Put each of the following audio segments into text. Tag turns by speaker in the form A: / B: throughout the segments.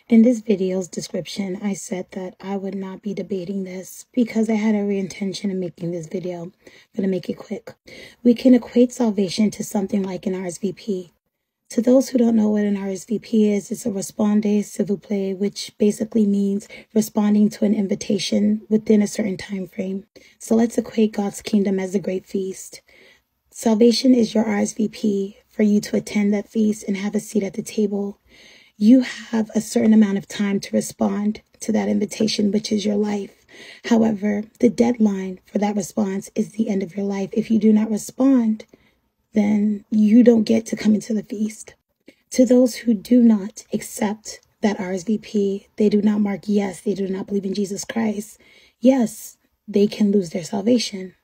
A: In this video's description, I said that I would not be debating this because I had every intention of making this video. I'm going to make it quick. We can equate salvation to something like an RSVP. To those who don't know what an RSVP is, it's a Responde S'il vous plaît, which basically means responding to an invitation within a certain time frame. So let's equate God's kingdom as a great feast. Salvation is your RSVP for you to attend that feast and have a seat at the table. You have a certain amount of time to respond to that invitation, which is your life. However, the deadline for that response is the end of your life. If you do not respond, then you don't get to come into the feast. To those who do not accept that RSVP, they do not mark yes, they do not believe in Jesus Christ, yes, they can lose their salvation.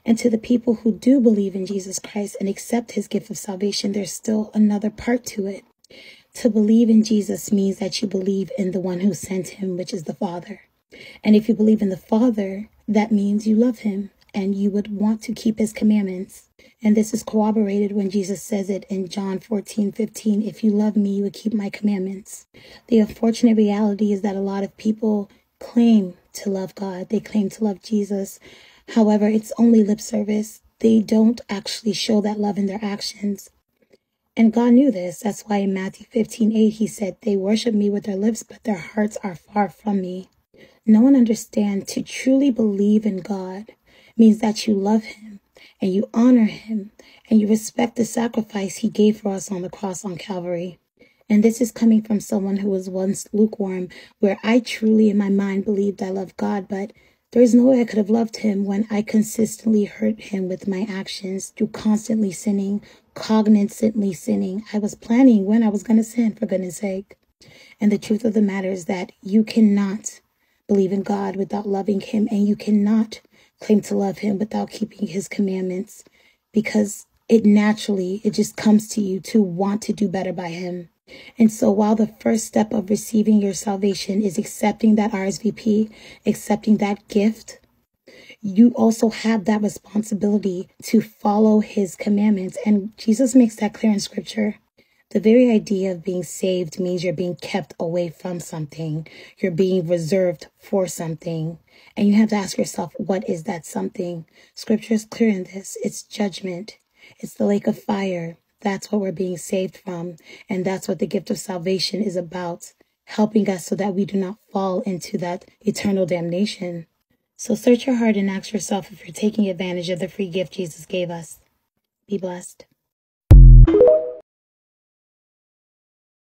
A: And to the people who do believe in Jesus Christ and accept his gift of salvation, there's still another part to it. To believe in Jesus means that you believe in the one who sent him, which is the Father. And if you believe in the Father, that means you love him and you would want to keep his commandments. And this is corroborated when Jesus says it in John 14:15. If you love me, you would keep my commandments. The unfortunate reality is that a lot of people claim to love God. They claim to love Jesus. However, it's only lip service. They don't actually show that love in their actions. And God knew this. That's why in Matthew 15:8, he said, they worship me with their lips, but their hearts are far from me. No one understands to truly believe in God means that you love him and you honor him and you respect the sacrifice he gave for us on the cross on Calvary. And this is coming from someone who was once lukewarm, where I truly in my mind believed I loved God, but there is no way I could have loved him when I consistently hurt him with my actions through constantly sinning, cognizantly sinning. I was planning when I was going to sin, for goodness sake. And the truth of the matter is that you cannot believe in God without loving him, and you cannot claim to love him without keeping his commandments, because it just comes to you to want to do better by him. And so while the first step of receiving your salvation is accepting that RSVP, accepting that gift, you also have that responsibility to follow his commandments. And Jesus makes that clear in scripture. The very idea of being saved means you're being kept away from something. You're being reserved for something. And you have to ask yourself, what is that something? Scripture is clear in this. It's judgment. It's the lake of fire. That's what we're being saved from. And that's what the gift of salvation is about, helping us so that we do not fall into that eternal damnation. So search your heart and ask yourself if you're taking advantage of the free gift Jesus gave us. Be blessed.